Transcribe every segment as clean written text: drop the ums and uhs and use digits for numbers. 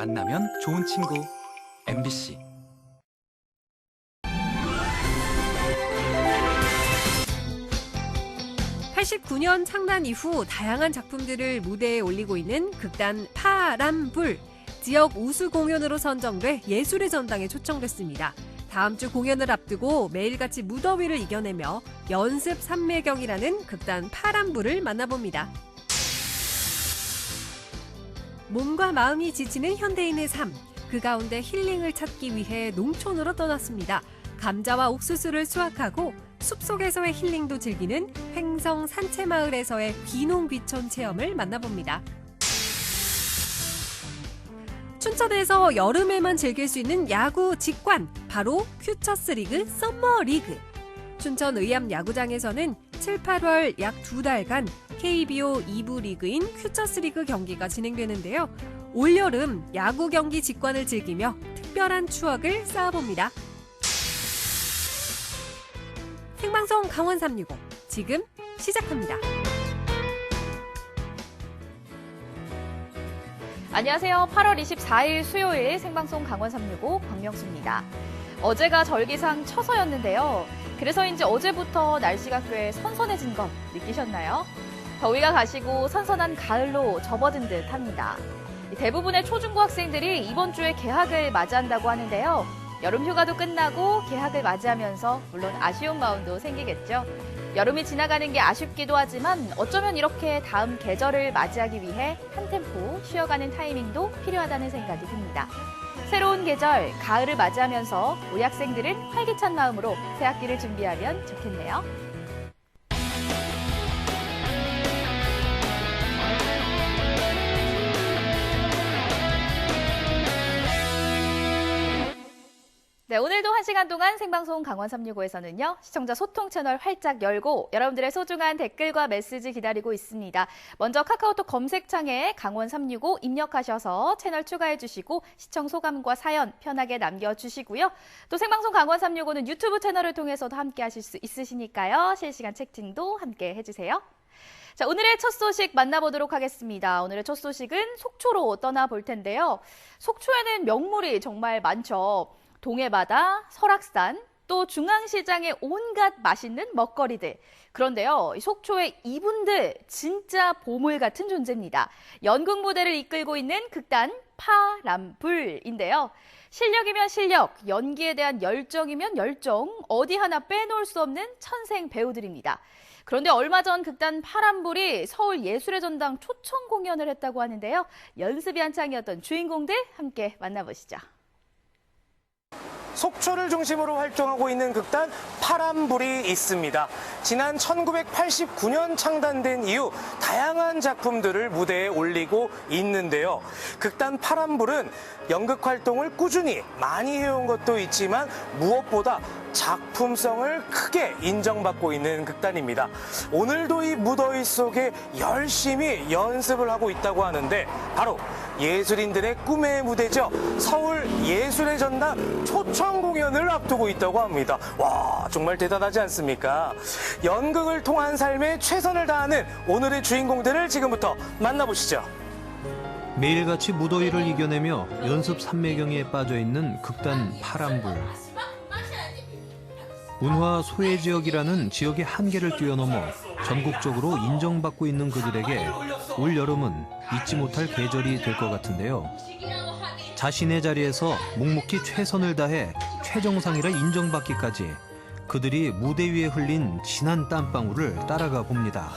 만나면 좋은 친구 MBC. (89년) 창단 이후 다양한 작품들을 무대에 올리고 있는 극단 파람불. 지역 우수 공연으로 선정돼 예술의 전당에 초청됐습니다. 다음 주 공연을 앞두고 매일같이 무더위를 이겨내며 연습 삼매경이라는 극단 파람불을 만나봅니다. 몸과 마음이 지치는 현대인의 삶. 그 가운데 힐링을 찾기 위해 농촌으로 떠났습니다. 감자와 옥수수를 수확하고 숲속에서의 힐링도 즐기는 횡성 산채마을에서의 귀농귀촌 체험을 만나봅니다. 춘천에서 여름에만 즐길 수 있는 야구 직관, 바로 퓨처스리그 썸머리그. 춘천 의암 야구장에서는 7, 8월 약 2달간 KBO 2부 리그인 퓨처스리그 경기가 진행되는데요. 올여름 야구 경기 직관을 즐기며 특별한 추억을 쌓아봅니다. 생방송 강원 365, 지금 시작합니다. 안녕하세요. 8월 24일 수요일 생방송 강원 365 박명수입니다. 어제가 절기상 처서였는데요. 그래서인지 어제부터 날씨가 꽤 선선해진 것 느끼셨나요? 더위가 가시고 선선한 가을로 접어든 듯 합니다. 대부분의 초중고 학생들이 이번 주에 개학을 맞이한다고 하는데요. 여름 휴가도 끝나고 개학을 맞이하면서 물론 아쉬운 마음도 생기겠죠. 여름이 지나가는 게 아쉽기도 하지만 어쩌면 이렇게 다음 계절을 맞이하기 위해 한 템포 쉬어가는 타이밍도 필요하다는 생각이 듭니다. 새로운 계절, 가을을 맞이하면서 우리 학생들은 활기찬 마음으로 새학기를 준비하면 좋겠네요. 네, 오늘도 1시간 동안 생방송 강원 365에서는요. 시청자 소통 채널 활짝 열고 여러분들의 소중한 댓글과 메시지 기다리고 있습니다. 먼저 카카오톡 검색창에 강원 365 입력하셔서 채널 추가해 주시고 시청 소감과 사연 편하게 남겨주시고요. 또 생방송 강원 365는 유튜브 채널을 통해서도 함께 하실 수 있으시니까요. 실시간 채팅도 함께 해주세요. 자, 오늘의 첫 소식 만나보도록 하겠습니다. 오늘의 첫 소식은 속초로 떠나볼 텐데요. 속초에는 명물이 정말 많죠. 동해바다, 설악산, 또 중앙시장의 온갖 맛있는 먹거리들. 그런데요, 속초의 이분들 진짜 보물 같은 존재입니다. 연극 무대를 이끌고 있는 극단 파람불인데요. 실력이면 실력, 연기에 대한 열정이면 열정, 어디 하나 빼놓을 수 없는 천생 배우들입니다. 그런데 얼마 전 극단 파람불이 서울 예술의 전당 초청 공연을 했다고 하는데요. 연습이 한창이었던 주인공들 함께 만나보시죠. 속초를 중심으로 활동하고 있는 극단 파람불이 있습니다. 지난 1989년 창단된 이후 다양한 작품들을 무대에 올리고 있는데요. 극단 파람불은 연극 활동을 꾸준히 많이 해온 것도 있지만 무엇보다 작품성을 크게 인정받고 있는 극단입니다. 오늘도 이 무더위 속에 열심히 연습을 하고 있다고 하는데 바로 예술인들의 꿈의 무대죠. 서울 예술의 전당 초청 공연을 앞두고 있다고 합니다. 와, 정말 대단하지 않습니까? 연극을 통한 삶에 최선을 다하는 오늘의 주인공들을 지금부터 만나보시죠. 매일같이 무더위를 이겨내며 연습 삼매경에 빠져있는 극단 파람불. 운화 소외 지역이라는 지역의 한계를 뛰어넘어 전국적으로 인정받고 있는 그들에게 올 여름은 잊지 못할 계절이 될 것 같은데요. 자신의 자리에서 묵묵히 최선을 다해 최정상이라 인정받기까지 그들이 무대 위에 흘린 진한 땀방울을 따라가 봅니다.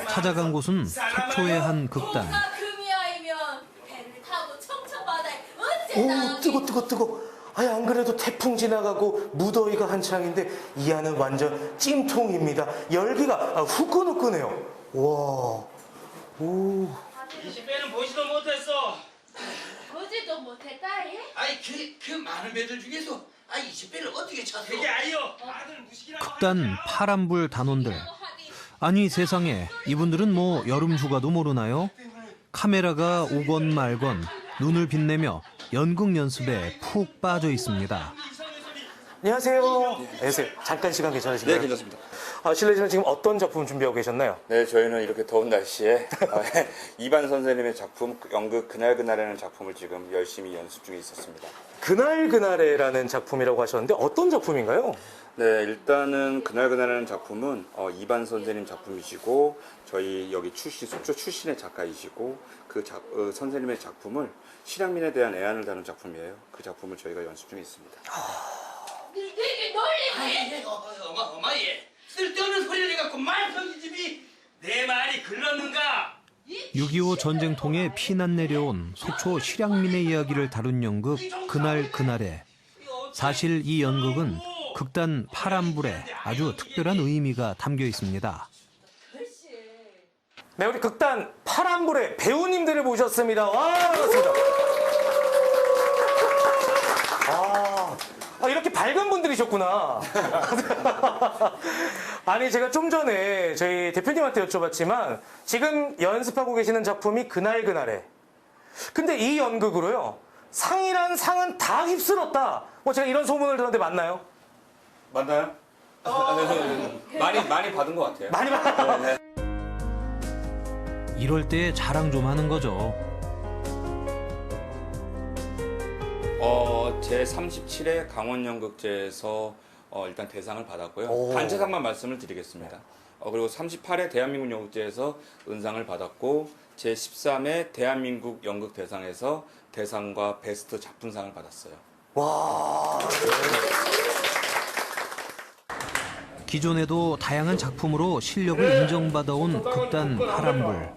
찾아간 곳은 속초의 한 극단. 오, 뜨거. 아니, 안 그래도 태풍 지나가고 무더위가 한창인데 이 안은 완전 찜통입니다. 열기가 후끈후끈해요. 와, 오. 20배는 보지도 못했어. 보지도 못했다이? 아니 그 많은 배들 중에서 20배를 어떻게 찾어? 그게 아니요. 아들 무식이라고. 극단 파람불 단원들. 아니 세상에, 이분들은 뭐 여름 휴가도 모르나요? 카메라가 오건 말건 눈을 빛내며 연극 연습에 푹 빠져 있습니다. 안녕하세요. 안녕하세요. 잠깐 시간 괜찮으신가요? 네, 괜찮습니다. 실례지만 지금 어떤 작품 준비하고 계셨나요? 네, 저희는 이렇게 더운 날씨에 이반 선생님의 작품 연극 그날그날이라는 작품을 지금 열심히 연습 중에 있었습니다. 그날그날에라는 작품이라고 하셨는데 어떤 작품인가요? 네, 일단은 그날그날이라는 작품은 이반 선생님 작품이시고 저희 여기 속초 출신의 작가이시고 선생님의 작품을 실향민에 대한 애환을 다룬 작품이에요. 그 작품을 저희가 연습 중에 있습니다. 되게 놀리네. 어마예 쓸데없는 소리를 해갖고 말썽이집이 내 말이 글렀는가? 6.25 전쟁통에 피난 내려온 속초 실향민의 이야기를 다룬 연극 그날그날에 사실 이 연극은 극단 파란불에 아주 특별한 의미가 담겨 있습니다. 네, 우리 극단 파란불의 배우님들을 모셨습니다. 와, 반갑습니다. 이렇게 밝은 분들이셨구나. 아니, 제가 좀 전에 저희 대표님한테 여쭤봤지만 지금 연습하고 계시는 작품이 그날그날에. 근데 이 연극으로요, 상이란 상은 다 휩쓸었다. 제가 이런 소문을 들었는데 맞나요? 맞나요? 많이 받은 것 같아요. 많이 받았어요. 네. 이럴 때 자랑 좀 하는 거죠. 제37회 강원연극제에서 일단 대상을 받았고요. 단체상만 말씀을 드리겠습니다. 그리고 38회 대한민국 연극제에서 은상을 받았고 제13회 대한민국 연극대상에서 대상과 베스트 작품상을 받았어요. 와. 기존에도 다양한 작품으로 실력을 인정받아온 극단 파란불.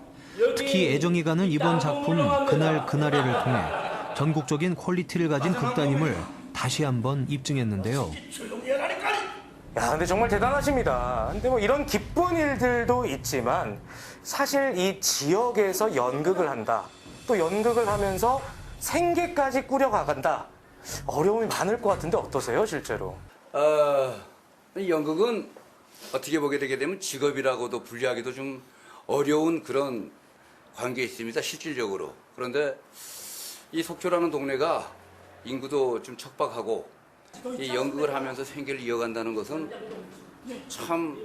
특히 애정이 가는 이번 작품 그날그날에를 통해 전국적인 퀄리티를 가진 극단임을 다시 한번 입증했는데요. 야, 근데 정말 대단하십니다. 근데 이런 기쁜 일들도 있지만 사실 이 지역에서 연극을 한다. 또 연극을 하면서 생계까지 꾸려가간다. 어려움이 많을 것 같은데 어떠세요, 실제로? 이 연극은 어떻게 보게 되게 되면 직업이라고도 분리하기도 좀 어려운 그런 관계에 있습니다, 실질적으로. 그런데 이 속초라는 동네가 인구도 좀 척박하고 이 연극을 하면서 생계를 이어간다는 것은 참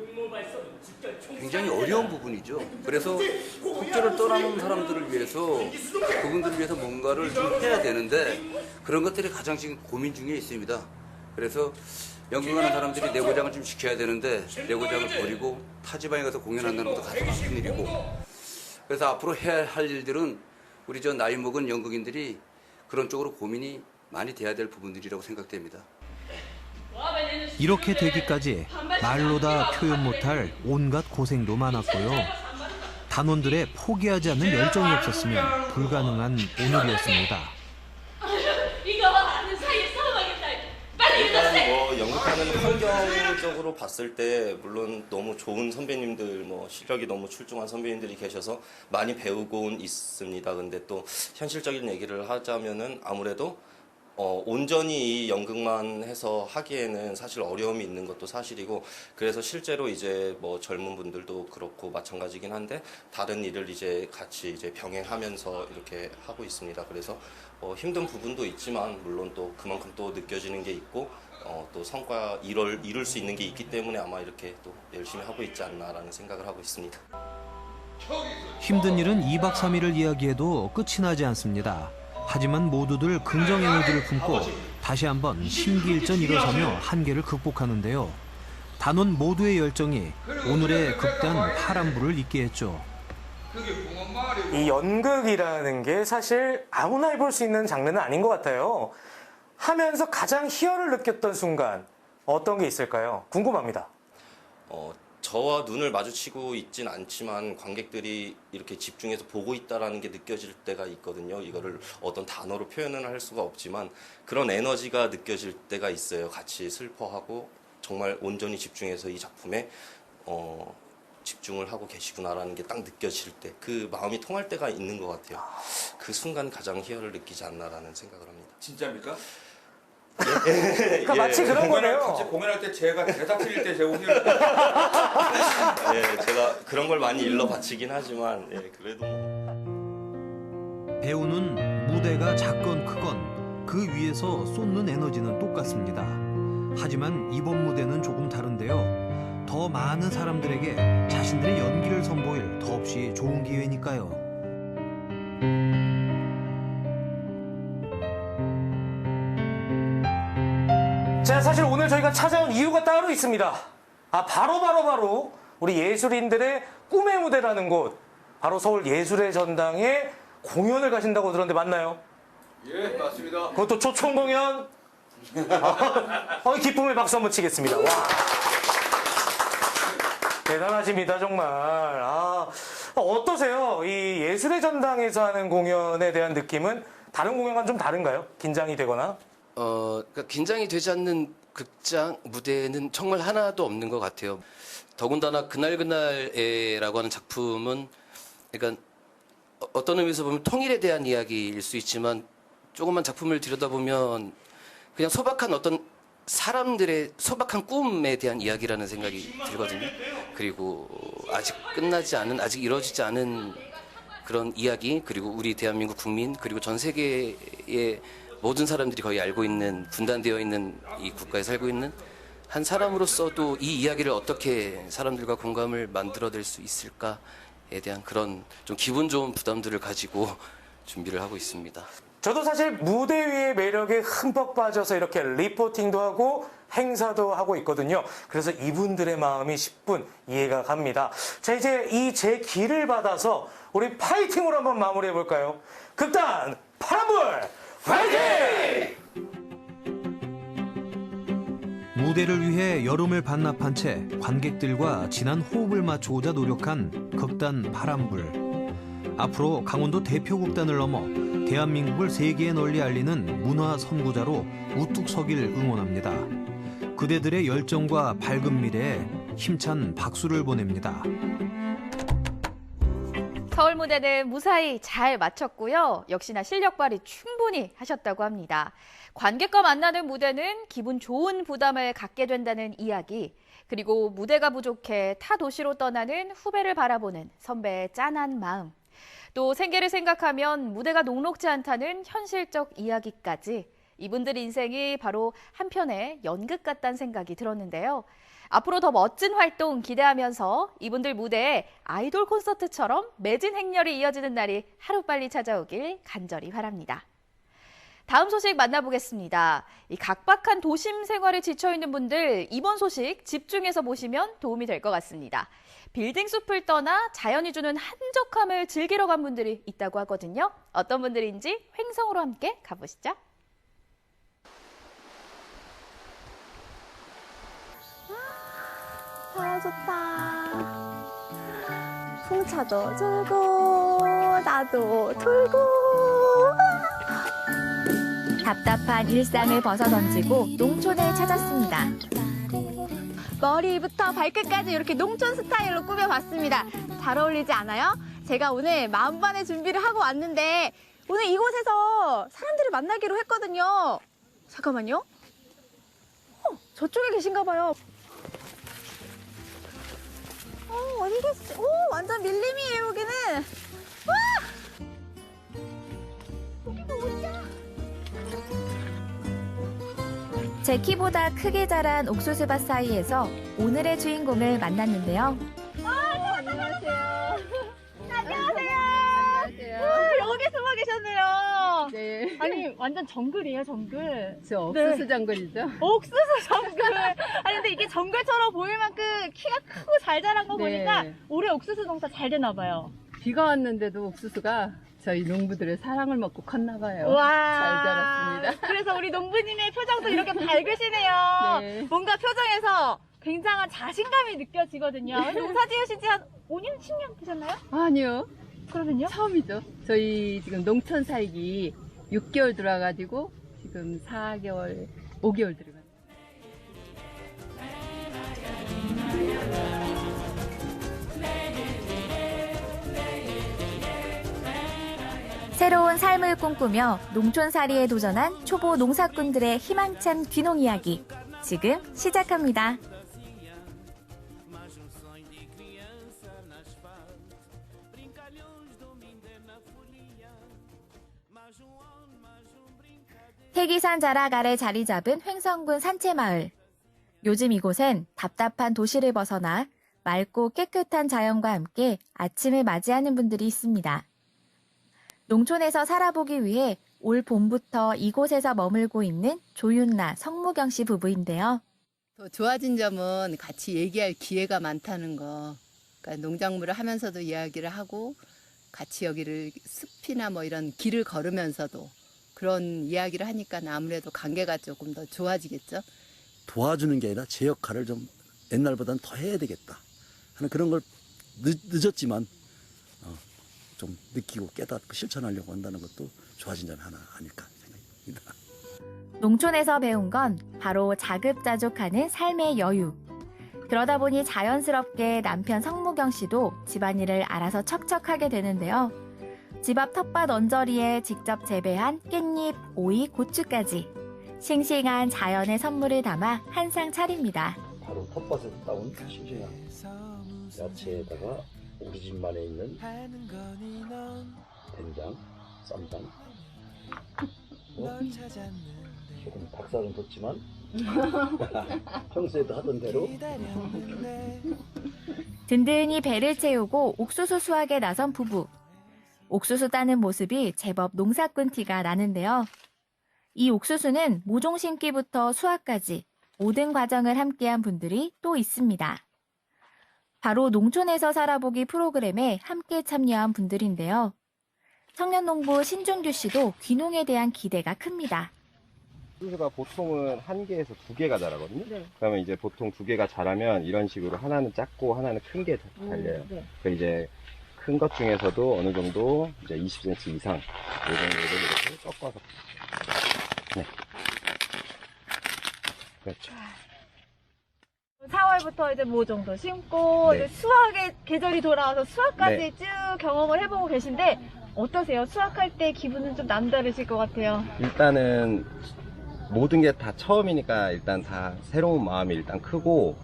굉장히 어려운 부분이죠. 그래서 속초를 떠나는 사람들을 위해서 그분들을 위해서 뭔가를 좀 해야 되는데 그런 것들이 가장 지금 고민 중에 있습니다. 그래서 연극하는 사람들이 내고장을 좀 지켜야 되는데 내고장을 버리고 타 지방에 가서 공연한다는 것도 가장 아픈 일이고 그래서 앞으로 해야 할 일들은 우리 저 나이 먹은 연극인들이 그런 쪽으로 고민이 많이 돼야 될 부분들이라고 생각됩니다. 이렇게 되기까지 말로 다 표현 못할 온갖 고생도 많았고요. 단원들의 포기하지 않는 열정이 없었으면 불가능한 오늘이었습니다. 이거 아는 사이에 싸움하겠다. 빨리 일어나세요. 연극하는 환경적으로 봤을 때 물론 너무 좋은 선배님들, 실력이 너무 출중한 선배님들이 계셔서 많이 배우곤 있습니다. 근데 또 현실적인 얘기를 하자면은 아무래도 온전히 이 연극만 해서 하기에는 사실 어려움이 있는 것도 사실이고 그래서 실제로 이제 젊은 분들도 그렇고 마찬가지긴 한데 다른 일을 이제 같이 이제 병행하면서 이렇게 하고 있습니다. 그래서 힘든 부분도 있지만 물론 또 그만큼 또 느껴지는 게 있고 또 성과 이룰 수 있는 게 있기 때문에 아마 이렇게 또 열심히 하고 있지 않나라는 생각을 하고 있습니다. 힘든 일은 2박 3일을 이야기해도 끝이 나지 않습니다. 하지만 모두들 긍정 에너지를 품고 다시 한번 심기일전 일어서며 한계를 극복하는데요. 단원 모두의 열정이 오늘의 극단 파란불을 잇게 했죠. 이 연극이라는 게 사실 아무나 해볼 수 있는 장르는 아닌 것 같아요. 하면서 가장 희열을 느꼈던 순간 어떤 게 있을까요? 궁금합니다. 저와 눈을 마주치고 있진 않지만 관객들이 이렇게 집중해서 보고 있다라는 게 느껴질 때가 있거든요. 이거를 어떤 단어로 표현은 할 수가 없지만 그런 에너지가 느껴질 때가 있어요. 같이 슬퍼하고 정말 온전히 집중해서 이 작품에 집중을 하고 계시구나라는 게 딱 느껴질 때 그 마음이 통할 때가 있는 것 같아요. 그 순간 가장 희열을 느끼지 않나라는 생각을 합니다. 진짜입니까? 그러니까 마치 그런 거네요. 같이 공연할 때 제가 대사 틀릴 때 제가 오히려 제가 그런 걸 많이 일러 바치긴 하지만 그래도 배우는 무대가 작건 크건 그 위에서 쏟는 에너지는 똑같습니다. 하지만 이번 무대는 조금 다른데요. 더 많은 사람들에게 자신들의 연기를 선보일 더없이 좋은 기회니까요. 자, 사실 오늘 저희가 찾아온 이유가 따로 있습니다. 바로 우리 예술인들의 꿈의 무대라는 곳, 바로 서울 예술의 전당에 공연을 가신다고 들었는데 맞나요? 예, 맞습니다. 그것도 초청 공연. 기쁨의 박수 한번 치겠습니다. 와. 대단하십니다, 정말. 어떠세요? 이 예술의 전당에서 하는 공연에 대한 느낌은 다른 공연과는 좀 다른가요? 긴장이 되거나? 그러니까 긴장이 되지 않는 극장 무대는 정말 하나도 없는 것 같아요. 더군다나 그날그날에라고 하는 작품은 그러니까 어떤 의미에서 보면 통일에 대한 이야기일 수 있지만 조금만 작품을 들여다보면 그냥 소박한 어떤 사람들의 소박한 꿈에 대한 이야기라는 생각이 들거든요. 그리고 아직 끝나지 않은, 아직 이루어지지 않은 그런 이야기, 그리고 우리 대한민국 국민, 그리고 전 세계의 모든 사람들이 거의 알고 있는, 분단되어 있는 이 국가에 살고 있는 한 사람으로서도 이 이야기를 어떻게 사람들과 공감을 만들어낼 수 있을까에 대한 그런 좀 기분 좋은 부담들을 가지고 준비를 하고 있습니다. 저도 사실 무대 위의 매력에 흠뻑 빠져서 이렇게 리포팅도 하고 행사도 하고 있거든요. 그래서 이분들의 마음이 10분 이해가 갑니다. 자, 이제 이 제 기를 받아서 우리 파이팅으로 한번 마무리해 볼까요? 극단 파란불 파이팅! 무대를 위해 여름을 반납한 채 관객들과 진한 호흡을 맞추고자 노력한 극단 파란불. 앞으로 강원도 대표 극단을 넘어 대한민국을 세계에 널리 알리는 문화 선구자로 우뚝 서길 응원합니다. 그대들의 열정과 밝은 미래에 힘찬 박수를 보냅니다. 서울 무대는 무사히 잘 마쳤고요. 역시나 실력 발휘 충분히 하셨다고 합니다. 관객과 만나는 무대는 기분 좋은 부담을 갖게 된다는 이야기, 그리고 무대가 부족해 타 도시로 떠나는 후배를 바라보는 선배의 짠한 마음, 또 생계를 생각하면 무대가 녹록지 않다는 현실적 이야기까지 이분들 인생이 바로 한편의 연극 같다는 생각이 들었는데요. 앞으로 더 멋진 활동 기대하면서 이분들 무대에 아이돌 콘서트처럼 매진 행렬이 이어지는 날이 하루빨리 찾아오길 간절히 바랍니다. 다음 소식 만나보겠습니다. 이 각박한 도심 생활에 지쳐있는 분들, 이번 소식 집중해서 보시면 도움이 될 것 같습니다. 빌딩 숲을 떠나 자연이 주는 한적함을 즐기러 간 분들이 있다고 하거든요. 어떤 분들인지 횡성으로 함께 가보시죠. 좋다. 풍차도 돌고 나도 돌고. 답답한 일상을 벗어던지고 농촌을 찾았습니다. 머리부터 발끝까지 이렇게 농촌 스타일로 꾸며봤습니다. 잘 어울리지 않아요? 제가 오늘 만반의 준비를 하고 왔는데 오늘 이곳에서 사람들을 만나기로 했거든요. 잠깐만요. 저쪽에 계신가 봐요. 어디 계시지? 완전 밀림이에요, 여기는. 와! 여기가 어디야? 제 키보다 크게 자란 옥수수밭 사이에서 오늘의 주인공을 만났는데요. 안녕하세요. 안녕하세요. 여기 숨어 계셨네요. 네. 아니, 완전 정글이에요, 정글. 저 옥수수 네. 정글이죠. 옥수수 정글. 아니, 근데 이게 정글처럼 보일 만큼 키가 크고 잘 자란 거 네. 보니까 올해 옥수수 농사 잘 되나 봐요. 비가 왔는데도 옥수수가 저희 농부들의 사랑을 먹고 컸나 봐요. 와. 잘 자랐습니다. 그래서 우리 농부님의 표정도 이렇게 밝으시네요. 네. 뭔가 표정에서 굉장한 자신감이 느껴지거든요. 농사 지으신 지 한 5년, 10년 되셨나요? 아니요. 그러면요? 처음이죠. 저희 지금 농촌 살기 6개월 들어와가지고 지금 4개월, 5개월 들어가요. 새로운 삶을 꿈꾸며 농촌살이에 도전한 초보 농사꾼들의 희망찬 귀농 이야기 지금 시작합니다. 태기산 자락 아래 자리 잡은 횡성군 산채마을. 요즘 이곳은 답답한 도시를 벗어나 맑고 깨끗한 자연과 함께 아침을 맞이하는 분들이 있습니다. 농촌에서 살아보기 위해 올 봄부터 이곳에서 머물고 있는 조윤나, 성무경 씨 부부인데요. 더 좋아진 점은 같이 얘기할 기회가 많다는 거. 그러니까 농작물을 하면서도 이야기를 하고 같이 여기를 숲이나 뭐 이런 길을 걸으면서도 그런 이야기를 하니까 아무래도 관계가 조금 더 좋아지겠죠. 도와주는 게 아니라 제 역할을 좀 옛날보다는 더 해야 되겠다 하는 그런 걸 늦었지만 좀 느끼고 깨닫고 실천하려고 한다는 것도 좋아진 점이 하나 아닐까 생각합니다. 농촌에서 배운 건 바로 자급자족하는 삶의 여유. 그러다 보니 자연스럽게 남편 성무경 씨도 집안일을 알아서 척척하게 되는데요. 집 앞 텃밭 언저리에 직접 재배한 깻잎, 오이, 고추까지 싱싱한 자연의 선물을 담아 한 상 차립니다. 바로 텃밭에서 따온 싱싱한 야채에다가 우리 집만에 있는 된장, 쌈장, 조금 닭살은 뒀지만 평소에도 하던 대로 든든히 배를 채우고 옥수수 수확에 나선 부부. 옥수수 따는 모습이 제법 농사꾼 티가 나는데요. 이 옥수수는 모종 심기부터 수확까지 모든 과정을 함께한 분들이 또 있습니다. 바로 농촌에서 살아보기 프로그램에 함께 참여한 분들인데요. 청년농부 신종규 씨도 귀농에 대한 기대가 큽니다. 옥수수가 보통은 1개에서 2개가 자라거든요. 그러면 이제 보통 2개가 자라면 이런 식으로 하나는 작고 하나는 큰 게 달려요. 그 이제 큰 것 중에서도 어느 정도 이제 20cm 이상 이 정도를 이렇게 꺾어서 네. 그렇죠. 4월부터 이제 모종도 심고 네. 이제 수확의 계절이 돌아와서 수확까지 네. 쭉 경험을 해보고 계신데 어떠세요? 수확할 때 기분은 좀 남다르실 것 같아요. 일단은 모든 게 다 처음이니까 일단 다 새로운 마음이 일단 크고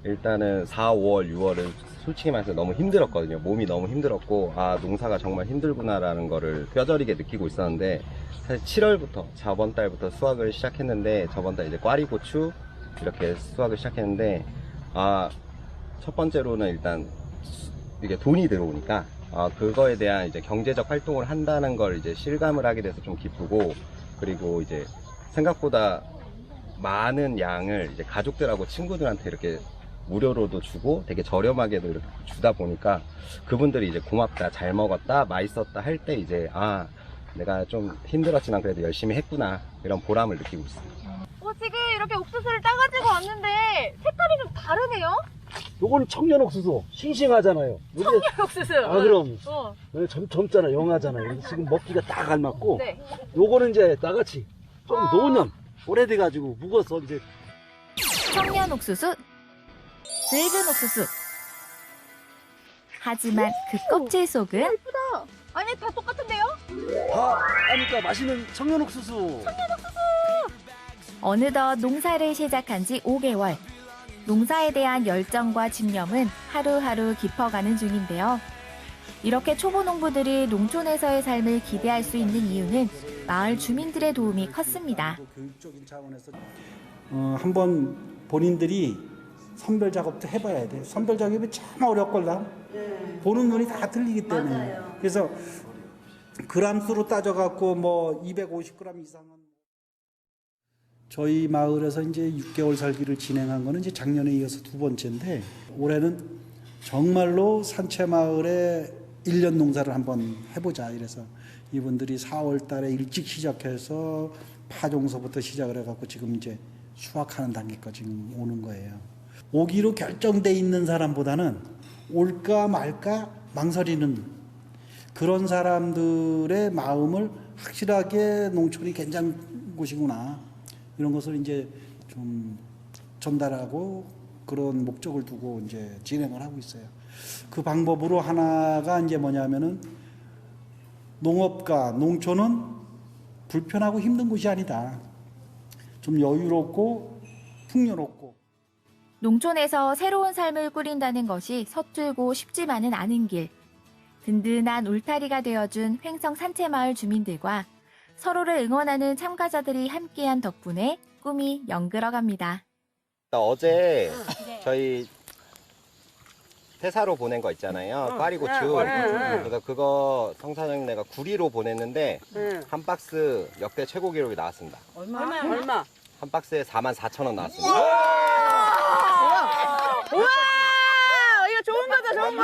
일단은 4, 5월, 6월은 솔직히 말해서 너무 힘들었거든요. 몸이 너무 힘들었고 아 농사가 정말 힘들구나라는 거를 뼈저리게 느끼고 있었는데 사실 7월부터 저번 달부터 수확을 시작했는데 저번 달 이제 꽈리고추 이렇게 수확을 시작했는데 아 첫 번째로는 일단 이게 돈이 들어오니까 그거에 대한 이제 경제적 활동을 한다는 걸 이제 실감을 하게 돼서 좀 기쁘고 그리고 이제 생각보다 많은 양을 이제 가족들하고 친구들한테 이렇게 무료로도 주고 되게 저렴하게도 이렇게 주다 보니까 그분들이 이제 고맙다, 잘 먹었다, 맛있었다 할 때 이제 아 내가 좀 힘들었지만 그래도 열심히 했구나 이런 보람을 느끼고 있습니다. 지금 이렇게 옥수수를 따가지고 왔는데 색깔이 좀 다르네요? 요거는 청년 옥수수 싱싱하잖아요. 청년 옥수수. 아 그럼 어. 젊잖아, 영하잖아요. 지금 먹기가 딱 알맞고 네. 요거는 이제 나같이 좀 노년 오래돼가지고 묵어서 이제 청년 옥수수, 늙은 옥수수. 하지만 그 껍질 속은 예쁘다. 아니 다 똑같은데요? 다 하니까 맛있는 청년 옥수수. 어느덧 농사를 시작한 지 5개월. 농사에 대한 열정과 집념은 하루하루 깊어가는 중인데요. 이렇게 초보 농부들이 농촌에서의 삶을 기대할 수 있는 이유는 마을 주민들의 도움이 컸습니다. 교육적인 차원에서 한번 본인들이 선별 작업도 해봐야 돼요. 선별 작업이 참 어렵걸라. 보는 눈이 다 틀리기 때문에. 맞아요. 그래서 그람수로 따져갖고 뭐 250g 이상은. 저희 마을에서 이제 6개월 살기를 진행한 거는 이제 작년에 이어서 2번째인데 올해는 정말로 산채 마을에 1년 농사를 한번 해보자 이래서 이분들이 4월 달에 일찍 시작해서 파종서부터 시작을 해갖고 지금 이제 수확하는 단계까지 지금 오는 거예요. 오기로 결정돼 있는 사람보다는 올까 말까 망설이는 그런 사람들의 마음을 확실하게 농촌이 괜찮은 곳이구나 이런 것을 이제 좀 전달하고 그런 목적을 두고 이제 진행을 하고 있어요. 그 방법으로 하나가 이제 뭐냐면은 농업과 농촌은 불편하고 힘든 곳이 아니다. 좀 여유롭고 풍요롭고. 농촌에서 새로운 삶을 꾸린다는 것이 서툴고 쉽지만은 않은 길. 든든한 울타리가 되어준 횡성 산채마을 주민들과 서로를 응원하는 참가자들이 함께한 덕분에 꿈이 연결어갑니다. 어제 저희 퇴사로 보낸 거 있잖아요. 꽈리고추. 그래서 그거 성사장내가 구리로 보냈는데 한 박스 역대 최고 기록이 나왔습니다. 얼마? 한 박스에 44,000원 나왔습니다. 우와! 이거 좋은 거다, 좋은 거!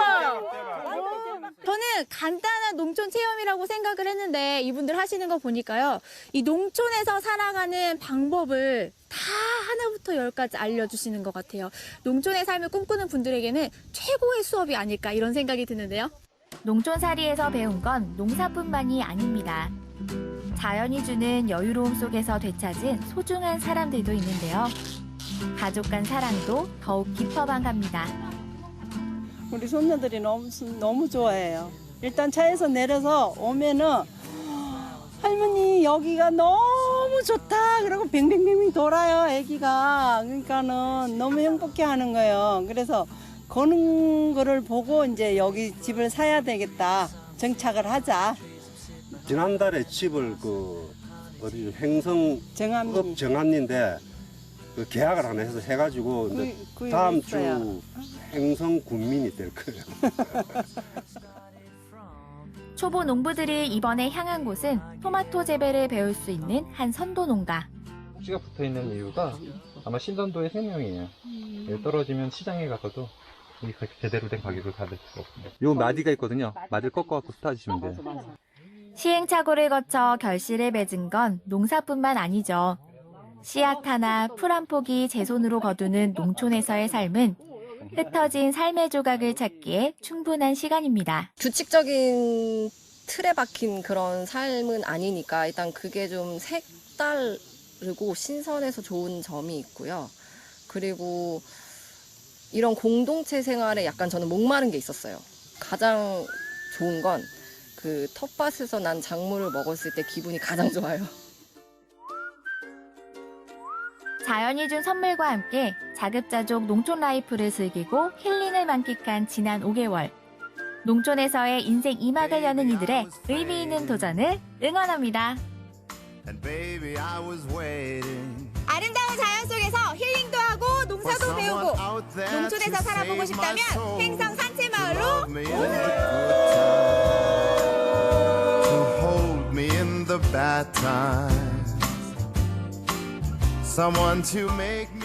저는 간단한 농촌 체험이라고 생각을 했는데 이분들 하시는 거 보니까요. 이 농촌에서 살아가는 방법을 다 하나부터 열까지 알려주시는 것 같아요. 농촌의 삶을 꿈꾸는 분들에게는 최고의 수업이 아닐까 이런 생각이 드는데요. 농촌살이에서 배운 건 농사뿐만이 아닙니다. 자연이 주는 여유로움 속에서 되찾은 소중한 사람들도 있는데요. 가족 간 사랑도 더욱 깊어만 갑니다. 우리 손녀들이 너무 좋아해요. 일단 차에서 내려서 오면은 할머니 여기가 너무 좋다. 그러고 뱅뱅뱅뱅 돌아요, 애기가. 그러니까는 너무 행복해하는 거예요. 그래서 거는 거를 보고 이제 여기 집을 사야 되겠다. 정착을 하자. 지난달에 집을 어디 횡성 정암리인데 그 계약을 하나 해가지고 다음 주 횡성 군민이 될 거예요. 초보 농부들이 이번에 향한 곳은 토마토 재배를 배울 수 있는 한 선도 농가. 꼭지가 붙어 있는 이유가 아마 신선도의 생명이에요. 떨어지면 시장에 가서도 제대로 된 가격을 받을 수가 없습니다. 요 마디가 있거든요. 마디를 꺾어갖고 스타주시면 돼요. 시행착오를 거쳐 결실을 맺은 건 농사뿐만 아니죠. 씨앗 하나, 풀 한 폭이 제 손으로 거두는 농촌에서의 삶은 흩어진 삶의 조각을 찾기에 충분한 시간입니다. 규칙적인 틀에 박힌 그런 삶은 아니니까 일단 그게 좀 색다르고 신선해서 좋은 점이 있고요. 그리고 이런 공동체 생활에 약간 저는 목마른 게 있었어요. 가장 좋은 건 그 텃밭에서 난 작물을 먹었을 때 기분이 가장 좋아요. 자연이 준 선물과 함께 자급자족 농촌 라이프를 즐기고 힐링을 만끽한 지난 5개월. 농촌에서의 인생 2막을 여는 이들의 의미 있는 도전을 응원합니다. 아름다운 자연 속에서 힐링도 하고 농사도 배우고 농촌에서 살아보고 싶다면 횡성 산채마을로 오세요.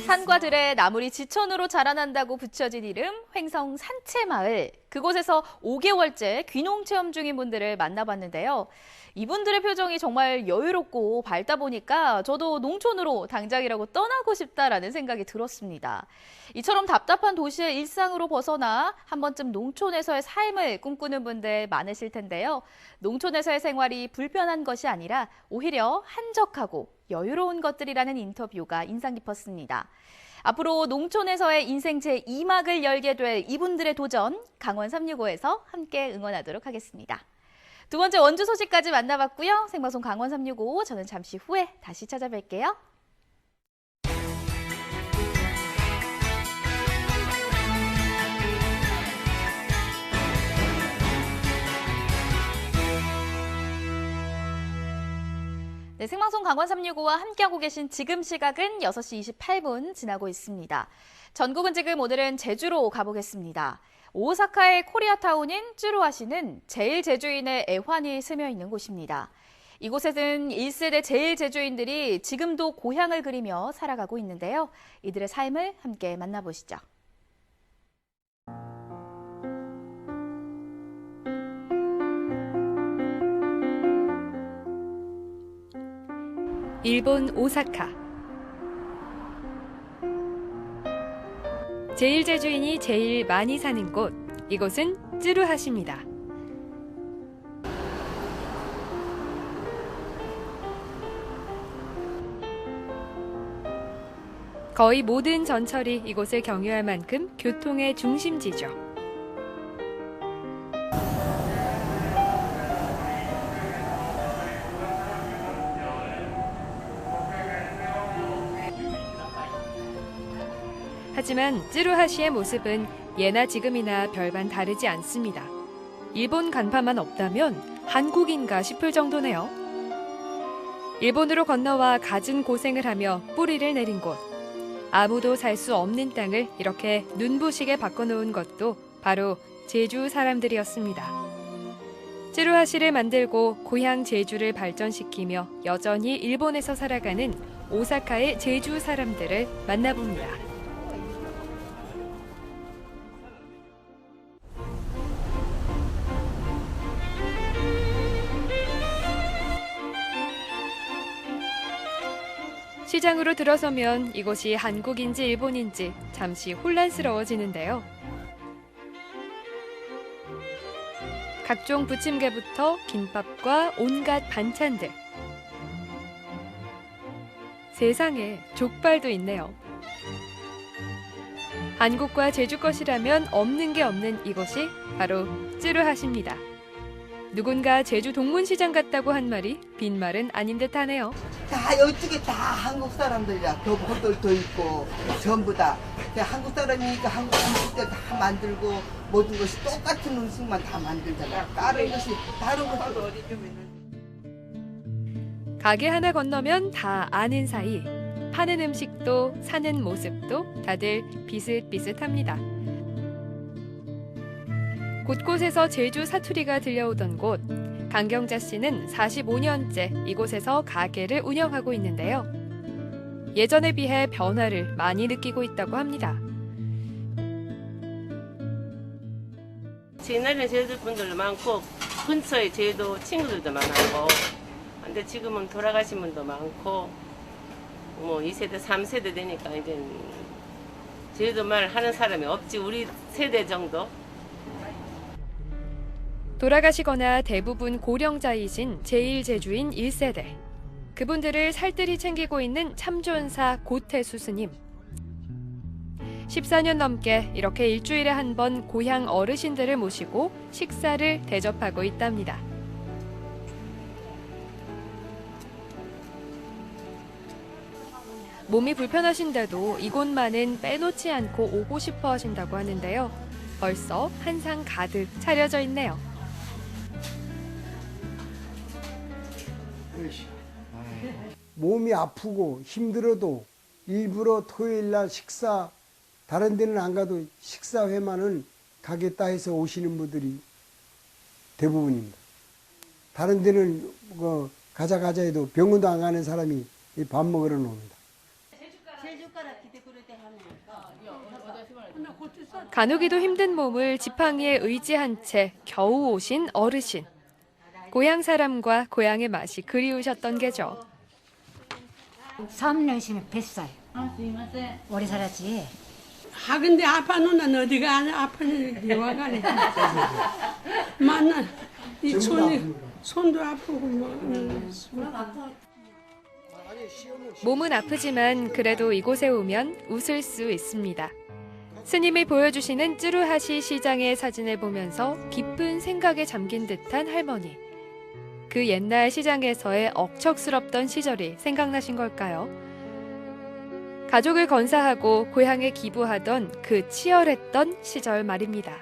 산과 들에 나물이 지천으로 자라난다고 붙여진 이름 횡성 산채마을. 그곳에서 5개월째 귀농 체험 중인 분들을 만나봤는데요. 이분들의 표정이 정말 여유롭고 밝다 보니까 저도 농촌으로 당장이라고 떠나고 싶다라는 생각이 들었습니다. 이처럼 답답한 도시의 일상으로 벗어나 한 번쯤 농촌에서의 삶을 꿈꾸는 분들 많으실 텐데요. 농촌에서의 생활이 불편한 것이 아니라 오히려 한적하고 여유로운 것들이라는 인터뷰가 인상 깊었습니다. 앞으로 농촌에서의 인생 제2막을 열게 될 이분들의 도전, 강원 365에서 함께 응원하도록 하겠습니다. 두 번째 원주 소식까지 만나봤고요. 생방송 강원 365, 저는 잠시 후에 다시 찾아뵐게요. 네, 생방송 강원 365와 함께하고 계신 지금 시각은 6시 28분 지나고 있습니다. 전국은 지금 오늘은 제주로 가보겠습니다. 오사카의 코리아타운인 쯔루아시는 제일제주인의 애환이 스며 있는 곳입니다. 이곳에는 1세대 제일제주인들이 지금도 고향을 그리며 살아가고 있는데요. 이들의 삶을 함께 만나보시죠. 일본 오사카. 제일제주인이 제일 많이 사는 곳, 이곳은 쯔루하시입니다. 거의 모든 전철이 이곳을 경유할 만큼 교통의 중심지죠. 하지만 쯔루하시의 모습은 예나 지금이나 별반 다르지 않습니다. 일본 간판만 없다면 한국인가 싶을 정도네요. 일본으로 건너와 갖은 고생을 하며 뿌리를 내린 곳. 아무도 살 수 없는 땅을 이렇게 눈부시게 바꿔놓은 것도 바로 제주 사람들이었습니다. 쯔루하시를 만들고 고향 제주를 발전시키며 여전히 일본에서 살아가는 오사카의 제주 사람들을 만나봅니다. 시장으로 들어서면 이곳이 한국인지 일본인지 잠시 혼란스러워지는데요. 각종 부침개부터 김밥과 온갖 반찬들. 세상에 족발도 있네요. 한국과 제주 것이라면 없는 게 없는 이곳이 바로 쯔루하시입니다. 누군가 제주 동문시장 같다고 한 말이 빈말은 아닌 듯하네요. 다 이쪽에 다 한국 사람들이야. 교포들도 있고 전부 다. 한국 사람이니까 한국 음식들 다 만들고 모든 것이 똑같은 음식만 다 만들잖아. 다른 것이 어디 좀 가게 하나 건너면 다 아는 사이. 파는 음식도 사는 모습도 다들 비슷비슷합니다. 곳곳에서 제주 사투리가 들려오던 곳. 강경자 씨는 45년째 이곳에서 가게를 운영하고 있는데요. 예전에 비해 변화를 많이 느끼고 있다고 합니다. 옛날에는 제주 분들도 많고 근처에 제주 친구들도 많았고 근데 지금은 돌아가신 분도 많고 뭐 2세대, 3세대 되니까 이제 제주도 말 하는 사람이 없지. 우리 세대 정도. 돌아가시거나 대부분 고령자이신 제1제주인 1세대. 그분들을 살뜰히 챙기고 있는 참존사 고태수 스님. 14년 넘게 이렇게 일주일에 한 번 고향 어르신들을 모시고 식사를 대접하고 있답니다. 몸이 불편하신데도 이곳만은 빼놓지 않고 오고 싶어 하신다고 하는데요. 벌써 한상 가득 차려져 있네요. 몸이 아프고 힘들어도 일부러 토요일날 식사, 다른 데는 안 가도 식사회만은 가겠다 해서 오시는 분들이 대부분입니다. 다른 데는 가자 해도 병원도 안 가는 사람이 밥 먹으러 옵니다. 가누기도 힘든 몸을 지팡이에 의지한 채 겨우 오신 어르신. 고향 사람과 고향의 맛이 그리우셨던 게죠. 3년 있으면 100살. 오래 살았지. 근데 아빠 누나는 어디가 아파는 여와가네. 만나 이 손도 아프고 몸은 아프지만 그래도 이곳에 오면 웃을 수 있습니다. 스님이 보여주시는 쯔루하시 시장의 사진을 보면서 깊은 생각에 잠긴 듯한 할머니. 그 옛날 시장에서의 억척스럽던 시절이 생각나신 걸까요? 가족을 건사하고 고향에 기부하던 그 치열했던 시절 말입니다.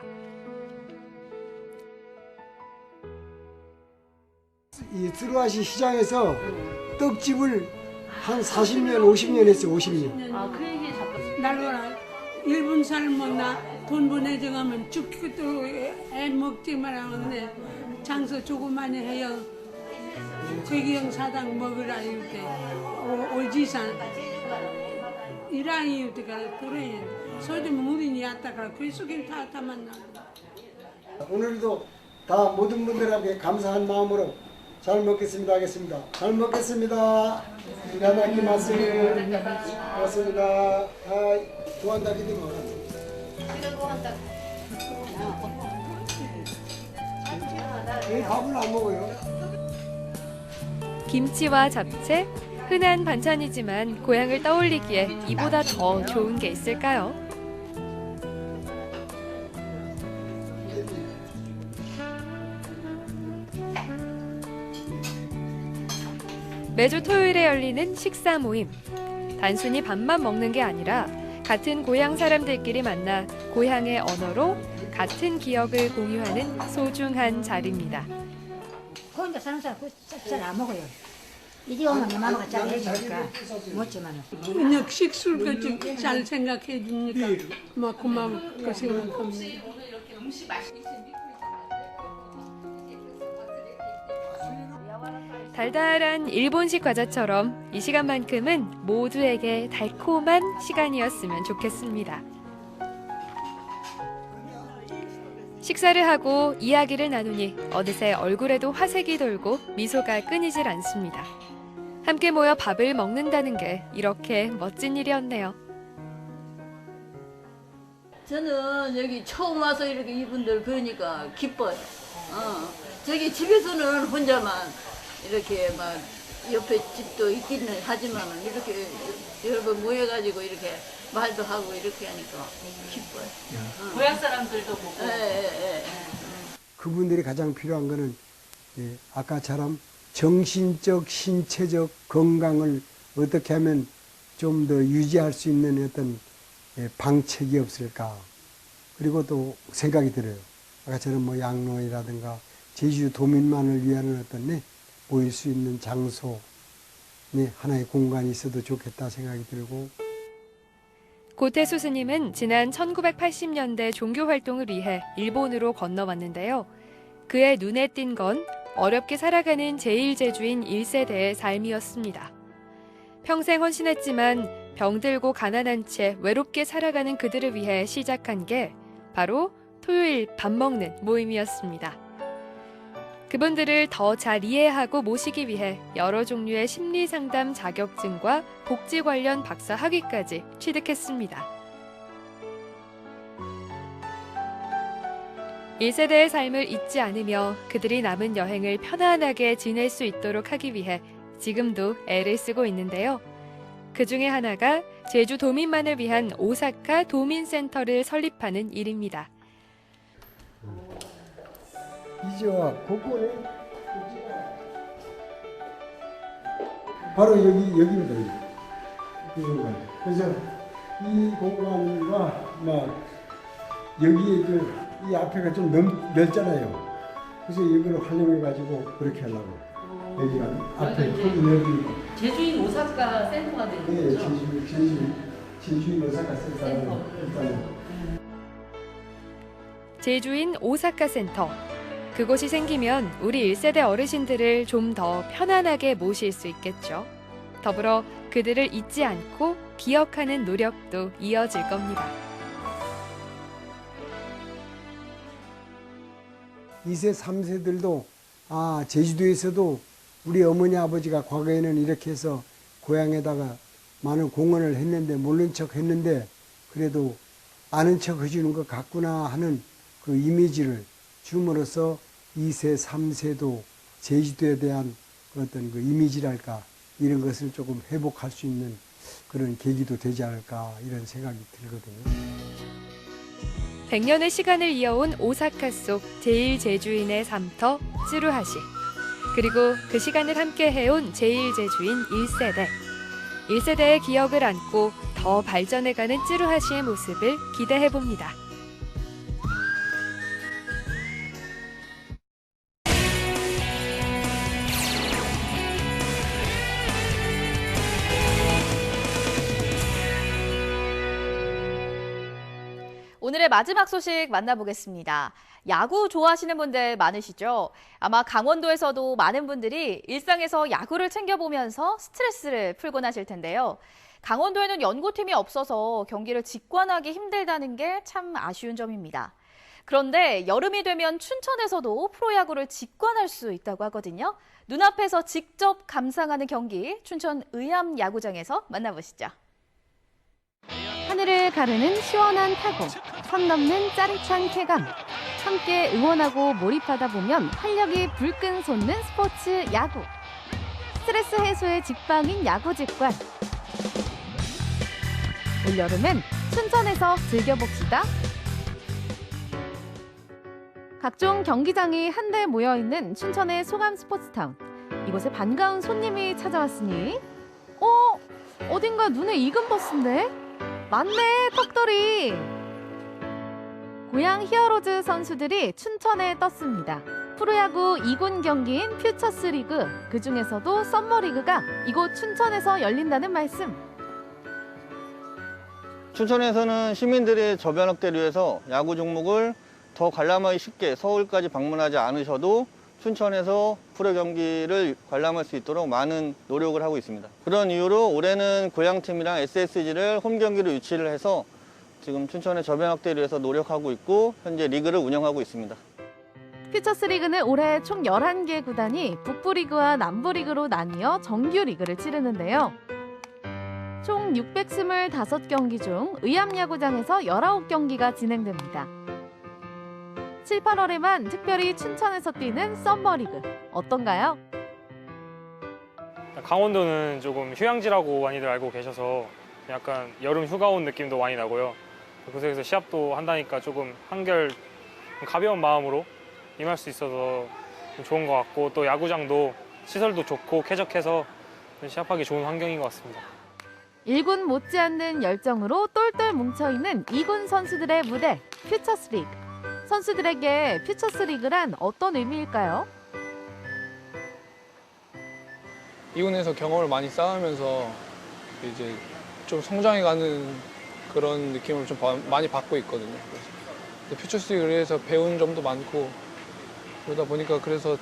이 쯔루하시 시장에서 떡집을 한 40년, 50년 했어요. 50년. 그 얘기 날로라 1분 살면 나 돈 보내줘가면 죽기도 애 먹지만 하는데 장소 조그만히 해요. 최기영 사당 먹으라 이때 오지산 이랑 이때가 그래 소주 물이니 왔다가 그 속에 다 만나. 오늘도 다 모든 분들에게 감사한 마음으로 잘 먹겠습니다 하겠습니다. 잘 먹겠습니다. 이다다키마스. 고맙습니다. 도안다키디모. 이 밥을 안 먹어요. 김치와 잡채, 흔한 반찬이지만 고향을 떠올리기에 이보다 더 좋은 게 있을까요? 매주 토요일에 열리는 식사 모임. 단순히 밥만 먹는 게 아니라 같은 고향 사람들끼리 만나 고향의 언어로 같은 기억을 공유하는 소중한 자리입니다. 혼자 사는 사람 잘 안 먹어요. 이리 오면 내 마음과 잘 해주니까 못지만은. 그냥 식술까지 잘 생각해 주니까 막 고맙고 생각합니다. 달달한 일본식 과자처럼 이 시간만큼은 모두에게 달콤한 시간이었으면 좋겠습니다. 식사를 하고 이야기를 나누니 어느새 얼굴에도 화색이 돌고 미소가 끊이질 않습니다. 함께 모여 밥을 먹는다는 게 이렇게 멋진 일이었네요. 저는 여기 처음 와서 이렇게 이분들 뵈니까 기뻐요. 저기 집에서는 혼자만 이렇게 막 옆에 집도 있기는 하지만은 이렇게 여러 번 모여가지고 이렇게 말도 하고 이렇게 하니까 기뻐요. 고향 사람들도 보고. 그분들이 가장 필요한 거는 아까처럼 정신적, 신체적 건강을 어떻게 하면 좀 더 유지할 수 있는 어떤 방책이 없을까. 그리고 또 생각이 들어요. 아까처럼 뭐 양로이라든가 제주 도민만을 위한 어떤 모일 수 있는 장소, 하나의 공간이 있어도 좋겠다 생각이 들고. 고태수 스님은 지난 1980년대 종교 활동을 위해 일본으로 건너왔는데요. 그의 눈에 띈 건 어렵게 살아가는 제1제주인 1세대의 삶이었습니다. 평생 헌신했지만 병들고 가난한 채 외롭게 살아가는 그들을 위해 시작한 게 바로 토요일 밥 먹는 모임이었습니다. 그분들을 더 잘 이해하고 모시기 위해 여러 종류의 심리상담 자격증과 복지 관련 박사 학위까지 취득했습니다. 1세대의 삶을 잊지 않으며 그들이 남은 여행을 편안하게 지낼 수 있도록 하기 위해 지금도 애를 쓰고 있는데요. 그 중에 하나가 제주 도민만을 위한 오사카 도민센터를 설립하는 일입니다. 이제와 곳곳에 바로 여기입니다. 이 공간. 그래서 이 공간과 막 여기에 이 앞에가 좀 넓잖아요. 그래서 이걸 활용해 가지고 그렇게 하려고. 여기가 앞에 큰 넓이. 제주인 오사카 센터가 되는 거죠? 네, 제주인 오사카 센터. 제주인 오사카 센터. 그곳이 생기면 우리 1세대 어르신들을 좀 더 편안하게 모실 수 있겠죠. 더불어 그들을 잊지 않고 기억하는 노력도 이어질 겁니다. 2세, 3세들도 제주도에서도 우리 어머니 아버지가 과거에는 이렇게 해서 고향에다가 많은 공헌을 했는데 모른 척 했는데 그래도 아는 척 해주는 것 같구나 하는 그 이미지를 줌으로써 2세, 3세도 제주도에 대한 어떤 그 이미지랄까 이런 것을 조금 회복할 수 있는 그런 계기도 되지 않을까 이런 생각이 들거든요. 100년의 시간을 이어온 오사카 속 제1제주인의 삶터 쯔루하시. 그리고 그 시간을 함께 해온 제1제주인 1세대. 1세대의 기억을 안고 더 발전해가는 쯔루하시의 모습을 기대해봅니다. 오늘의 마지막 소식 만나보겠습니다. 야구 좋아하시는 분들 많으시죠? 아마 강원도에서도 많은 분들이 일상에서 야구를 챙겨보면서 스트레스를 풀곤 하실 텐데요. 강원도에는 연고팀이 없어서 경기를 직관하기 힘들다는 게 참 아쉬운 점입니다. 그런데 여름이 되면 춘천에서도 프로야구를 직관할 수 있다고 하거든요. 눈앞에서 직접 감상하는 경기, 춘천 의암 야구장에서 만나보시죠. 하늘을 가르는 시원한 타고, 선 넘는 짜릿한 쾌감. 함께 응원하고 몰입하다 보면 활력이 불끈 솟는 스포츠 야구. 스트레스 해소의 직방인 야구 직관. 올여름엔 춘천에서 즐겨봅시다. 각종 경기장이 한데 모여있는 춘천의 소감 스포츠타운. 이곳에 반가운 손님이 찾아왔으니 어딘가 눈에 익은 버스인데? 맞네, 턱돌이. 고향 히어로즈 선수들이 춘천에 떴습니다. 프로야구 2군 경기인 퓨처스리그, 그중에서도 썸머리그가 이곳 춘천에서 열린다는 말씀. 춘천에서는 시민들의 저변 확대를 위해서 야구 종목을 더 관람하기 쉽게 서울까지 방문하지 않으셔도 춘천에서 프로 경기를 관람할 수 있도록 많은 노력을 하고 있습니다. 그런 이유로 올해는 고향팀이랑 SSG를 홈 경기로 유치를 해서 지금 춘천의 저변 확대를 위해서 노력하고 있고 현재 리그를 운영하고 있습니다. 퓨처스리그는 올해 총 11개 구단이 북부리그와 남부리그로 나뉘어 정규리그를 치르는데요. 총 625경기 중 의암야구장에서 19경기가 진행됩니다. 7, 8월에만 특별히 춘천에서 뛰는 썸머리그, 어떤가요? 강원도는 조금 휴양지라고 많이들 알고 계셔서 약간 여름 휴가 온 느낌도 많이 나고요. 그래서 시합도 한다니까 조금 한결 가벼운 마음으로 임할 수 있어서 좀 좋은 것 같고, 또 야구장도 시설도 좋고 쾌적해서 시합하기 좋은 환경인 것 같습니다. 1군 못지않는 열정으로 똘똘 뭉쳐있는 2군 선수들의 무대, 퓨처스리그. 선수들에게 퓨처스리그란 어떤 의미일까요? 2군에서 경험을 많이 쌓으면서 이제 좀 성장해가는 그런 느낌을 좀 많이 받고 있거든요. 그래서 퓨처스리그에서 배운 점도 많고 그러다 보니까 그래서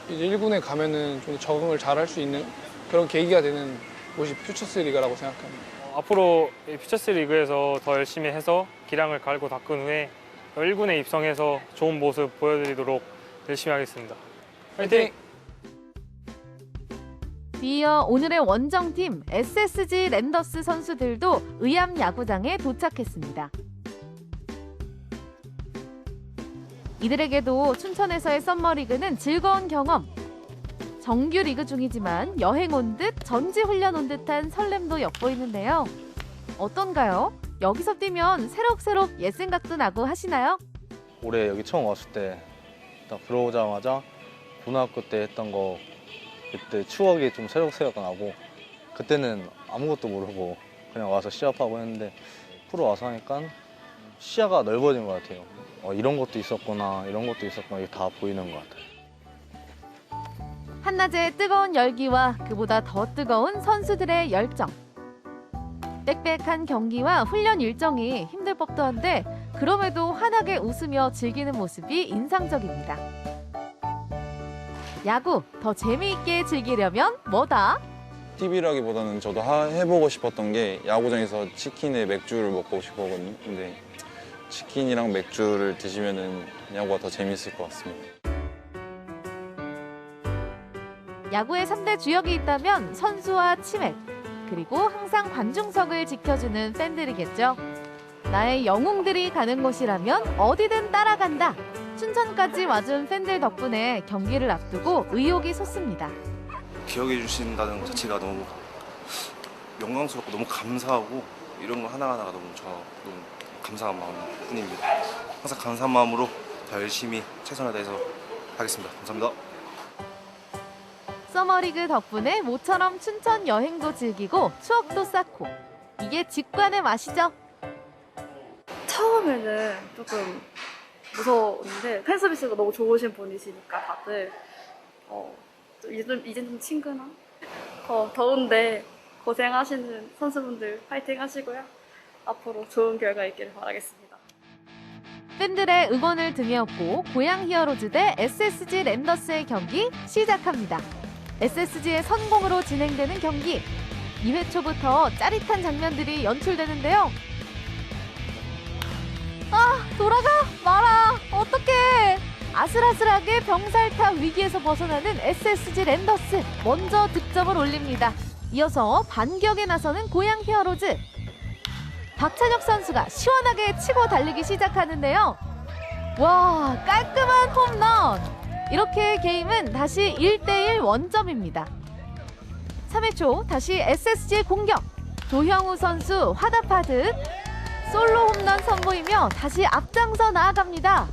이제 1군에 가면은 좀 적응을 잘 할 수 있는 그런 계기가 되는 곳이 퓨처스리그라고 생각합니다. 앞으로 퓨처스리그에서 더 열심히 해서 기량을 갈고 닦은 후에 1군에 입성해서 좋은 모습 보여드리도록 열심히 하겠습니다. 화이팅! 뒤이어 오늘의 원정팀 SSG 랜더스 선수들도 의암 야구장에 도착했습니다. 이들에게도 춘천에서의 썸머리그는 즐거운 경험. 정규 리그 중이지만 여행 온 듯 전지 훈련 온 듯한 설렘도 엿보이는데요. 어떤가요? 여기서 뛰면 새록새록 옛 생각도 나고 하시나요? 올해 여기 처음 왔을 때 딱 들어오자마자 고등학교 때 했던 거 그때 추억이 좀 새록새록 나고, 그때는 아무것도 모르고 그냥 와서 시합하고 했는데 프로 와서 하니까 시야가 넓어진 것 같아요. 이런 것도 있었구나, 이런 것도 있었구나, 이게 다 보이는 것 같아요. 한낮의 뜨거운 열기와 그보다 더 뜨거운 선수들의 열정. 빽빽한 경기와 훈련 일정이 힘들 법도 한데 그럼에도 환하게 웃으며 즐기는 모습이 인상적입니다. 야구 더 재미있게 즐기려면 뭐다? TV라기보다는 저도 해보고 싶었던 게 야구장에서 치킨에 맥주를 먹고 싶었거든요. 근데 치킨이랑 맥주를 드시면은 야구가 더 재밌을 것 같습니다. 야구의 3대 주역이 있다면 선수와 치맥, 그리고 항상 관중석을 지켜주는 팬들이겠죠. 나의 영웅들이 가는 곳이라면 어디든 따라간다. 춘천까지 와준 팬들 덕분에 경기를 앞두고 의욕이 솟습니다. 기억해 주신다는 것 자체가 너무 영광스럽고 너무 감사하고, 이런 거 하나하나가 너무 감사한 마음뿐입니다. 항상 감사한 마음으로 더 열심히 최선을 다해서 하겠습니다. 감사합니다. 서머리그 덕분에 모처럼 춘천 여행도 즐기고 추억도 쌓고, 이게 직관의 맛이죠. 처음에는 조금 무서웠는데 팬 서비스가 너무 좋으신 분이시니까 다들 이제 좀 친근한? 더운데 고생하시는 선수분들 파이팅 하시고요. 앞으로 좋은 결과 있기를 바라겠습니다. 팬들의 응원을 등에 업고 고양 히어로즈 대 SSG 랜더스의 경기 시작합니다. SSG의 선공으로 진행되는 경기. 2회 초부터 짜릿한 장면들이 연출되는데요. 돌아가 마라. 어떡해. 아슬아슬하게 병살타 위기에서 벗어나는 SSG 랜더스. 먼저 득점을 올립니다. 이어서 반격에 나서는 고양 히어로즈. 박찬혁 선수가 시원하게 치고 달리기 시작하는데요. 와, 깔끔한 홈런. 이렇게 게임은 다시 1대1 원점입니다. 3회 초 다시 SSG의 공격. 조형우 선수 화답하듯 솔로 홈런 선보이며 다시 앞장서 나아갑니다.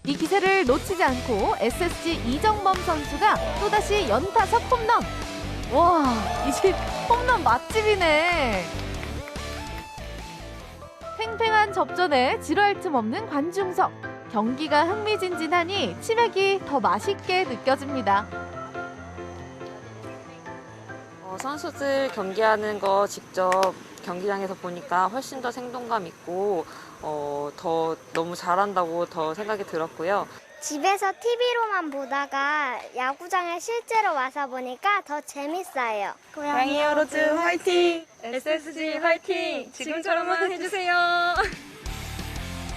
이 기세를 놓치지 않고 SSG 이정범 선수가 또다시 연타석 홈런. 와, 이 집 홈런 맛집이네. 팽팽한 접전에 지루할 틈 없는 관중석. 경기가 흥미진진하니 치맥이 더 맛있게 느껴집니다. 선수들 경기하는 거 직접 경기장에서 보니까 훨씬 더 생동감 있고 더 너무 잘한다고 더 생각이 들었고요. 집에서 TV로만 보다가 야구장에 실제로 와서 보니까 더 재밌어요. 고양이 히어로즈 화이팅! SSG 화이팅! 지금처럼만 해주세요.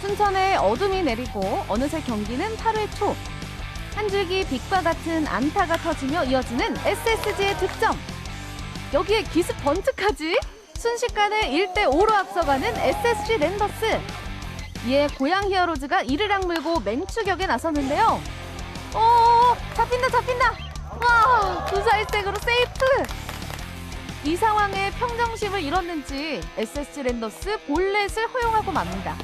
춘천에 어둠이 내리고 어느새 경기는 8회 초. 한 줄기 빛과 같은 안타가 터지며 이어지는 SSG의 득점. 여기에 기습 번트까지 순식간에 1대5로 앞서가는 SSG 랜더스. 이에 고양 히어로즈가 이를 악물고 맹추격에 나섰는데요. 잡힌다. 와, 구사일색으로 세이프. 이 상황에 평정심을 잃었는지 SSG 랜더스 볼넷을 허용하고 맙니다.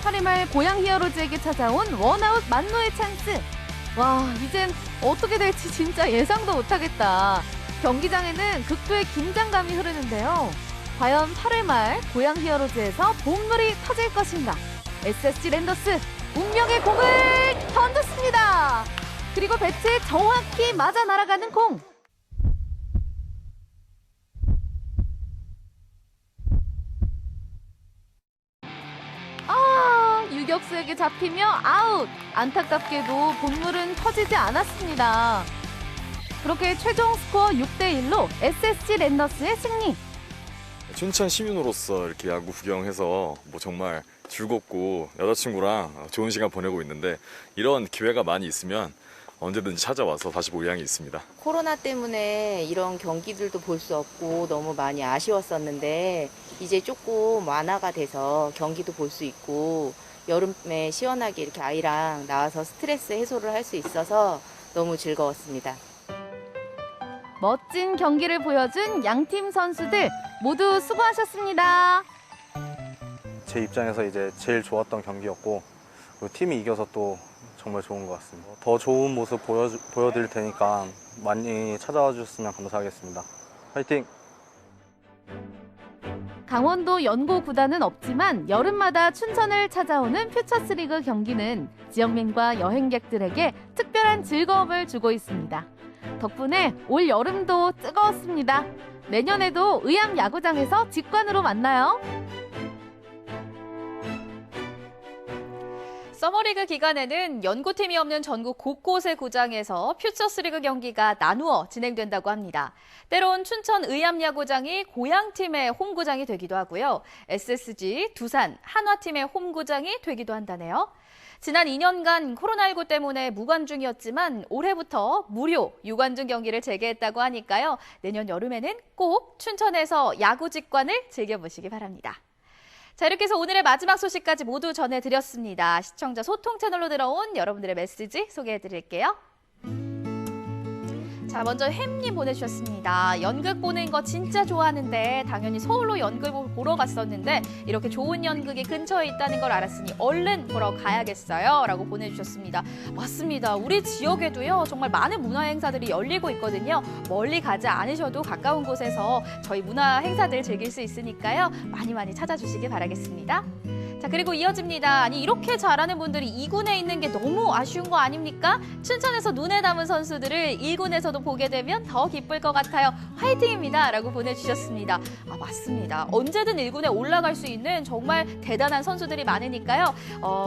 8회 말 고양 히어로즈에게 찾아온 원아웃 만루의 찬스. 와, 이젠 어떻게 될지 진짜 예상도 못하겠다. 경기장에는 극도의 긴장감이 흐르는데요. 과연 8회 말 고양 히어로즈에서 본물이 터질 것인가? SSG 랜더스 운명의 공을 던졌습니다. 그리고 배트에 정확히 맞아 날아가는 공. 유격수에게 잡히며 아웃! 안타깝게도 본물은 터지지 않았습니다. 그렇게 최종 스코어 6대1로 SSG 랜더스의 승리. 춘천 시민으로서 이렇게 야구 구경해서 정말 즐겁고 여자친구랑 좋은 시간 보내고 있는데 이런 기회가 많이 있으면 언제든지 찾아와서 다시 볼 의향이 있습니다. 코로나 때문에 이런 경기들도 볼 수 없고 너무 많이 아쉬웠었는데 이제 조금 완화가 돼서 경기도 볼 수 있고 여름에 시원하게 이렇게 아이랑 나와서 스트레스 해소를 할 수 있어서 너무 즐거웠습니다. 멋진 경기를 보여준 양팀 선수들 모두 수고하셨습니다. 제 입장에서 이제 제일 좋았던 경기였고 그리고 팀이 이겨서 또 정말 좋은 것 같습니다. 더 좋은 모습 보여드릴 테니까 많이 찾아와 주셨으면 감사하겠습니다. 화이팅! 강원도 연고 구단은 없지만 여름마다 춘천을 찾아오는 퓨처스리그 경기는 지역민과 여행객들에게 특별한 즐거움을 주고 있습니다. 덕분에 올 여름도 뜨거웠습니다. 내년에도 의암 야구장에서 직관으로 만나요. 서머리그 기간에는 연고팀이 없는 전국 곳곳의 구장에서 퓨처스리그 경기가 나누어 진행된다고 합니다. 때론 춘천 의암야구장이 고향팀의 홈구장이 되기도 하고요. SSG, 두산, 한화팀의 홈구장이 되기도 한다네요. 지난 2년간 코로나19 때문에 무관중이었지만 올해부터 무료 유관중 경기를 재개했다고 하니까요. 내년 여름에는 꼭 춘천에서 야구 직관을 즐겨보시기 바랍니다. 자, 이렇게 해서 오늘의 마지막 소식까지 모두 전해드렸습니다. 시청자 소통 채널로 들어온 여러분들의 메시지 소개해드릴게요. 자, 먼저 햄님 보내주셨습니다. 연극 보는 거 진짜 좋아하는데 당연히 서울로 연극을 보러 갔었는데 이렇게 좋은 연극이 근처에 있다는 걸 알았으니 얼른 보러 가야겠어요. 라고 보내주셨습니다. 맞습니다. 우리 지역에도요 정말 많은 문화 행사들이 열리고 있거든요. 멀리 가지 않으셔도 가까운 곳에서 저희 문화 행사들 즐길 수 있으니까요. 많이 찾아주시기 바라겠습니다. 자, 그리고 이어집니다. 아니, 이렇게 잘하는 분들이 2군에 있는 게 너무 아쉬운 거 아닙니까? 춘천에서 눈에 담은 선수들을 1군에서도 보게 되면 더 기쁠 것 같아요. 화이팅입니다. 라고 보내주셨습니다. 아, 맞습니다. 언제든 1군에 올라갈 수 있는 정말 대단한 선수들이 많으니까요.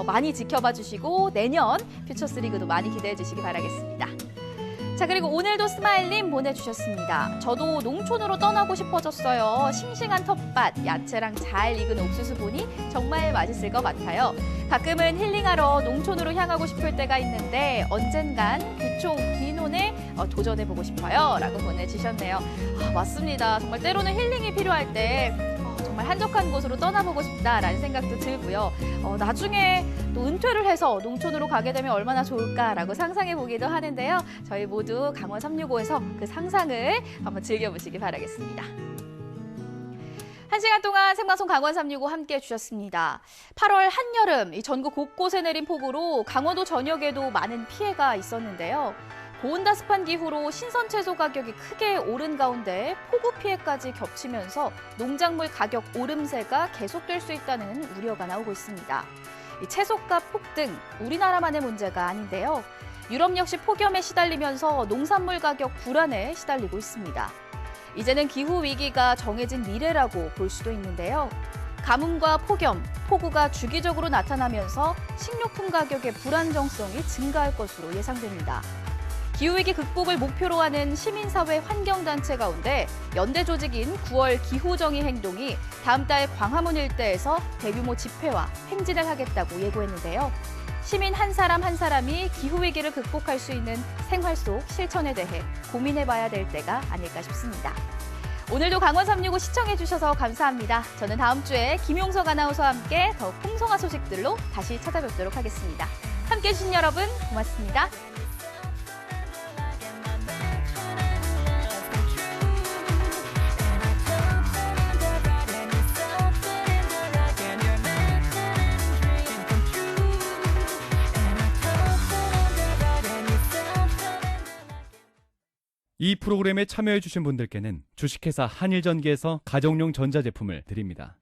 많이 지켜봐 주시고 내년 퓨처스리그도 많이 기대해 주시기 바라겠습니다. 자, 그리고 오늘도 스마일님 보내주셨습니다. 저도 농촌으로 떠나고 싶어졌어요. 싱싱한 텃밭, 야채랑 잘 익은 옥수수 보니 정말 맛있을 것 같아요. 가끔은 힐링하러 농촌으로 향하고 싶을 때가 있는데 언젠간 귀촌 귀논에 도전해보고 싶어요. 라고 보내주셨네요. 아, 맞습니다. 정말 때로는 힐링이 필요할 때 정말 한적한 곳으로 떠나보고 싶다라는 생각도 들고요. 나중에 또 은퇴를 해서 농촌으로 가게 되면 얼마나 좋을까라고 상상해보기도 하는데요. 저희 모두 강원 365에서 그 상상을 한번 즐겨보시기 바라겠습니다. 1시간 동안 생방송 강원 365 함께해 주셨습니다. 8월 한여름 이 전국 곳곳에 내린 폭우로 강원도 전역에도 많은 피해가 있었는데요. 고온다습한 기후로 신선 채소 가격이 크게 오른 가운데 폭우 피해까지 겹치면서 농작물 가격 오름세가 계속될 수 있다는 우려가 나오고 있습니다. 이 채소값 폭등, 우리나라만의 문제가 아닌데요. 유럽 역시 폭염에 시달리면서 농산물 가격 불안에 시달리고 있습니다. 이제는 기후 위기가 정해진 미래라고 볼 수도 있는데요. 가뭄과 폭염, 폭우가 주기적으로 나타나면서 식료품 가격의 불안정성이 증가할 것으로 예상됩니다. 기후위기 극복을 목표로 하는 시민사회 환경단체 가운데 연대 조직인 9월 기후정의 행동이 다음 달 광화문 일대에서 대규모 집회와 행진을 하겠다고 예고했는데요. 시민 한 사람 한 사람이 기후위기를 극복할 수 있는 생활 속 실천에 대해 고민해봐야 될 때가 아닐까 싶습니다. 오늘도 강원 365 시청해주셔서 감사합니다. 저는 다음 주에 김용석 아나운서와 함께 더 풍성한 소식들로 다시 찾아뵙도록 하겠습니다. 함께해 주신 여러분 고맙습니다. 이 프로그램에 참여해주신 분들께는 주식회사 한일전기에서 가정용 전자제품을 드립니다.